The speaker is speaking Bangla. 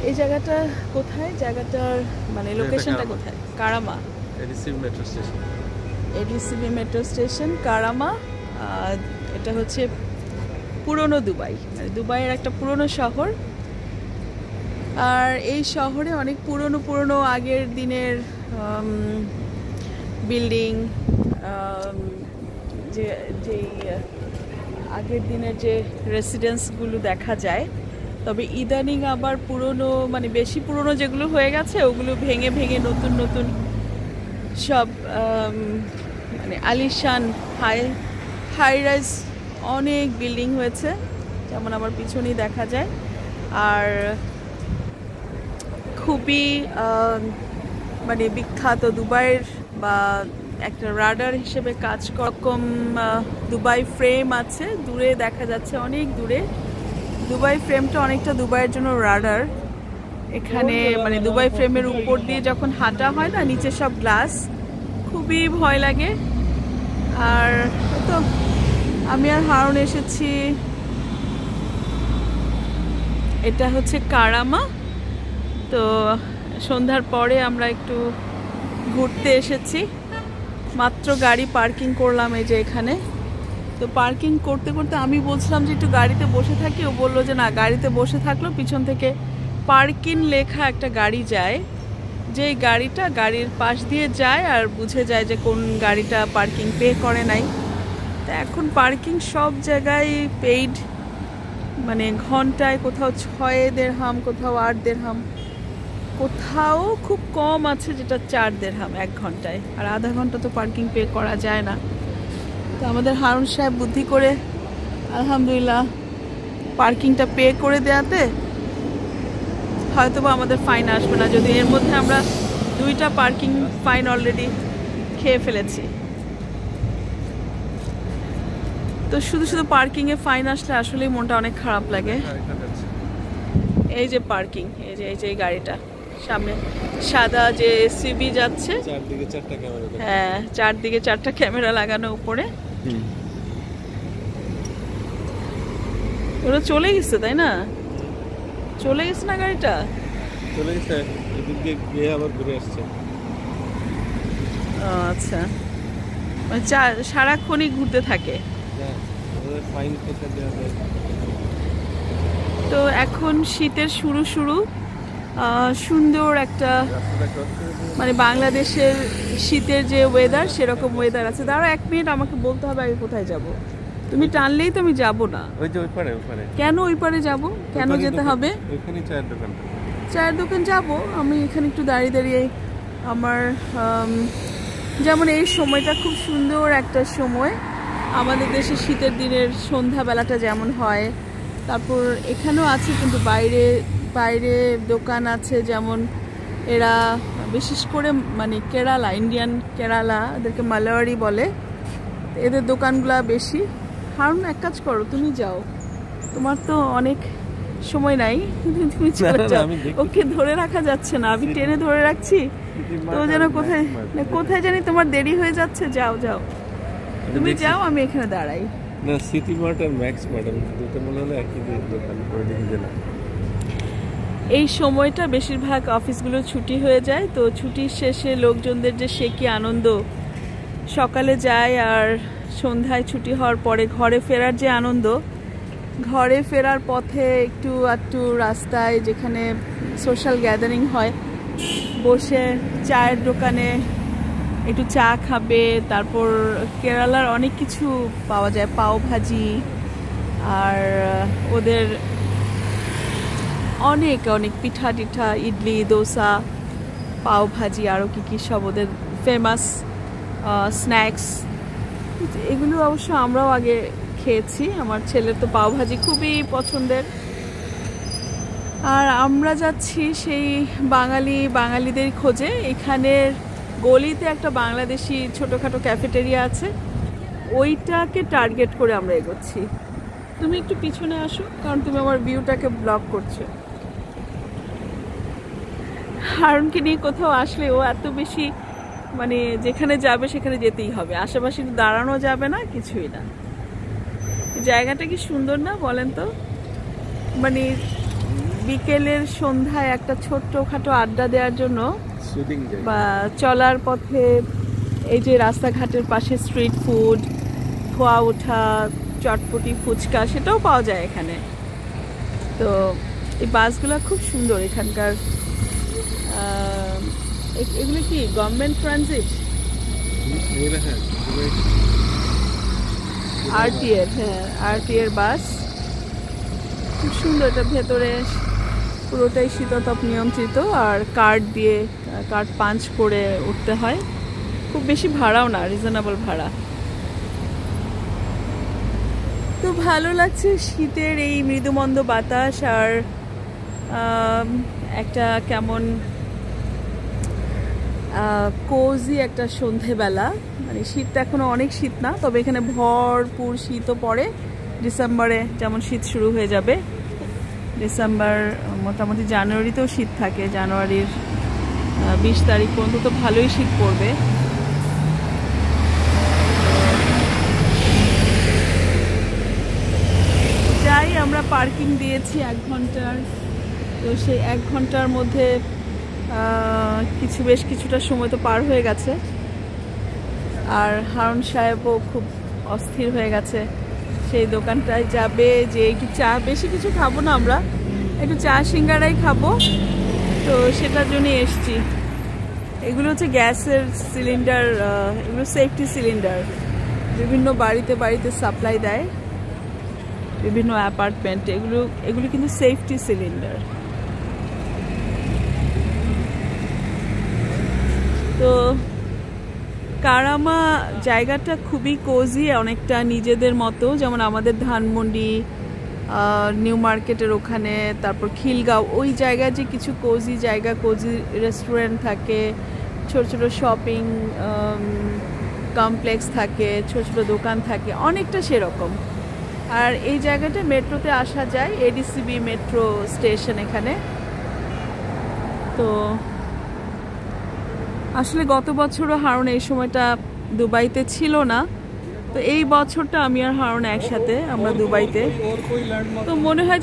এই জায়গাটা কোথায়? জায়গাটার মানে লোকেশনটা কোথায়? কারামা, এডিসিবি মেট্রো স্টেশন, কারামা। এটা হচ্ছে পুরনো দুবাই, মানে দুবাইয়ের একটা পুরনো শহর। আর এই শহরে অনেক পুরনো আগের দিনের বিল্ডিং, যেই আগের দিনের যে রেসিডেন্সগুলো দেখা যায়। তবে ইদানিং আবার পুরনো, মানে বেশি পুরনো যেগুলো হয়ে গেছে ওগুলো ভেঙে নতুন সব মানে আলিশান হাই রাইজ অনেক বিল্ডিং হয়েছে, যেমন আমার পিছনেই দেখা যায়। আর খুবই মানে বিখ্যাত দুবাইয়ের বা একটা রাডার হিসেবে কাজ রকম দুবাই ফ্রেম আছে, দূরে দেখা যাচ্ছে, অনেক দূরে। দুবাই ফ্রেমটা অনেকটা দুবাইয়ের জন্য রাডার। এখানে মানে দুবাই ফ্রেমের উপর দিয়ে যখন হাঁটা হয় না, নিচে সব গ্লাস, খুবই ভয় লাগে। আর তো আমি আর হারুন এসেছি, এটা হচ্ছে কারামা। তো সন্ধ্যার পরে আমরা একটু ঘুরতে এসেছি, মাত্র গাড়ি পার্কিং করলাম এই যে এখানে। তো পার্কিং করতে আমি বলছিলাম যে একটু গাড়িতে বসে থাকি, ও বললো যে না, গাড়িতে বসে থাকলেও পিছন থেকে পার্কিং লেখা একটা গাড়ি যায়, যেই গাড়িটা গাড়ির পাশ দিয়ে যায় আর বুঝে যায় যে কোন গাড়িটা পার্কিং পে করে নাই। তা এখন পার্কিং সব জায়গায় পেইড, মানে ঘন্টায় কোথাও 6 দিরহাম, কোথাও 8 দিরহাম, কোথাও খুব কম আছে যেটা 4 দিরহাম 1 ঘন্টায়। আর আধা ঘন্টা তো পার্কিং পে করা যায় না। তো আমাদের হারুন সাহেব বুদ্ধি করে আলহামদুলিল্লাহ পার্কিংটা পে করে দেওয়াতে হয়তোবা আমাদের ফাইন আসবে না, যদি এর মধ্যে আমরা 2টা পার্কিং ফাইন অলরেডি খেয়ে ফেলেছি। তো শুধু পার্কিংয়ে ফাইন আসলে আসলেই মনটা অনেক খারাপ লাগে। এই যে পার্কিং, এই যে এই গাড়িটা সামনে সাদা যে এসইউভি যাচ্ছে, চারদিকে 4টা ক্যামেরা, হ্যাঁ 4দিকে 4টা ক্যামেরা লাগানো উপরে। ওরা চলে গেছে, তাই না? চলে গেছে না গাড়িটা? চলে গেছে, এদিকে গিয়ে আবার ঘুরে আসছে। আচ্ছা, মানে সারাক্ষণই ঘুরতে থাকে। তো এখন শীতের শুরু সুন্দর একটা, মানে বাংলাদেশের শীতের যে ওয়েদার সেরকম ওয়েদার আছে। দাঁড়া 1 মিনিট, আমাকে বলতে হবে আগে কোথায় যাব। তুমি টানলেই তো আমি যাবো না। কেন ওই পারে যাব? কেন যেতে হবে? চায়ের দোকান যাব আমি, এখানে একটু দাঁড়িয়ে আমার যেমন এই সময়টা খুব সুন্দর একটা সময় আমাদের দেশে শীতের দিনের সন্ধ্যাবেলাটা যেমন হয়। তারপর এখানেও আছে, কিন্তু বাইরে দোকান আছে, যেমন এরা বিশেষ করে মানে কেরালা, ইন্ডিয়ান কেরালা, এদেরকে মালাওয়ারি বলে, এদের দোকানগুলা বেশি। হারুন এক কাজ করো, তুমি যাও, তোমার তো অনেক সময় নাই, তুমি চলে যাও। ওকে ধরে রাখা যাচ্ছে না, আমি টেনে ধরে রাখছি তো যেন কোথায় জানি তোমার দেরি হয়ে যাচ্ছে। যাও তুমি যাও, আমি এখানে দাঁড়াই। না, সিটি মার্ট আর ম্যাক্স ম্যাডাম দুটো মনে হলো একই দোকান করে দেখে দিলাম। এই সময়টা বেশিরভাগ অফিসগুলো ছুটি হয়ে যায়, তো ছুটির শেষে লোকজনদের যে সে কি আনন্দ, সকালে যায় আর সন্ধ্যায় ছুটি হওয়ার পরে ঘরে ফেরার যে আনন্দ। ঘরে ফেরার পথে একটু রাস্তায় যেখানে সোশ্যাল গ্যাদারিং হয়, বসে চায়ের দোকানে একটু চা খাবে। তারপর কেরালার অনেক কিছু পাওয়া যায়, পাও ভাজি, আর ওদের অনেক পিঠা টিঠা, ইডলি, দোসা, পাও ভাজি, আরও কি সব ওদের ফেমাস স্ন্যাক্স। এগুলো অবশ্য আমরাও আগে খেয়েছি, আমার ছেলের তো পাও ভাজি খুবই পছন্দের। আর আমরা যাচ্ছি সেই বাঙালিদের খোঁজে। এখানের গলিতে একটা বাংলাদেশি ছোটোখাটো ক্যাফেটেরিয়া আছে, ওইটাকে টার্গেট করে আমরা এগোচ্ছি। তুমি একটু পিছনে আসো, কারণ তুমি আমার ভিউটাকে ব্লক করছো। হারুনকে নিয়ে কোথাও আসলে ও এত বেশি, মানে যেখানে যাবে সেখানে যেতেই হবে, আশেপাশে দাঁড়ানো যাবে না, কিছুই না। জায়গাটা কি সুন্দর না বলেন তো? মানে বিকেলের সন্ধ্যায় একটা ছোট্টখাটো আড্ডা দেওয়ার জন্য বা চলার পথে এই যে রাস্তাঘাটের পাশে স্ট্রিট ফুড, খোয়া ওঠা, চটপটি, ফুচকা সেটাও পাওয়া যায় এখানে। তো এই বাসগুলো খুব সুন্দর এখানকার। এগুলো কি গভর্নমেন্ট ট্রানজিট? আরটিএর, হ্যাঁ আরটিএর বাস, খুব সুন্দর। এটা ভেতরে পুরোটাই শীততাপ নিয়ন্ত্রিত, আর কার্ড পাঞ্চ করে উঠতে হয়। খুব বেশি ভাড়াও না, রিজনেবল ভাড়া। তো ভালো লাগছে শীতের এই মৃদুমন্দ বাতাস, আর একটা কেমন কোজি একটা সন্ধেবেলা। মানে শীতটা এখনো অনেক শীত না, তবে এখানে ভরপুর শীতও পড়ে। ডিসেম্বরে যেমন শীত শুরু হয়ে যাবে, ডিসেম্বর মোটামুটি জানুয়ারিতেও শীত থাকে। জানুয়ারির 20 তারিখ পর্যন্ত তো ভালোই শীত পড়বে। যাই, আমরা পার্কিং দিয়েছি 1 ঘন্টার। তো সেই 1 ঘন্টার মধ্যে বেশ কিছুটা সময় তো পার হয়ে গেছে, আর হারুন সাহেবও খুব অস্থির হয়ে গেছে। সেই দোকানটায় যাবে যে একটু চা, বেশি কিছু খাবো না আমরা, একটু চা সিঙ্গারাই খাবো। তো সেটার জন্য এসছি। এগুলো হচ্ছে গ্যাসের সিলিন্ডার, এগুলো সেফটি সিলিন্ডার। বিভিন্ন বাড়িতে সাপ্লাই দেয়, বিভিন্ন অ্যাপার্টমেন্টে। এগুলো কিন্তু সেফটি সিলিন্ডার। তো কারামা জায়গাটা খুবই কোজি, অনেকটা নিজেদের মতো। যেমন আমাদের ধানমন্ডি, নিউ মার্কেটের ওখানে, তারপর খিলগাঁও, ওই জায়গায় যে কিছু কোজি জায়গা, কোজি রেস্টুরেন্ট থাকে, ছোট ছোট শপিং কমপ্লেক্স থাকে, ছোট ছোট দোকান থাকে, অনেকটা সেরকম। আর এই জায়গাটা মেট্রোতে আসা যায়, এডিসিবি মেট্রো স্টেশন এখানে। তো আসলে গত বছরও হারুন এই সময়টা দুবাইতে ছিল না, তো এই বছরটা আমি আর হারুন একসাথে আমরা দুবাইতে। তো মনে হয়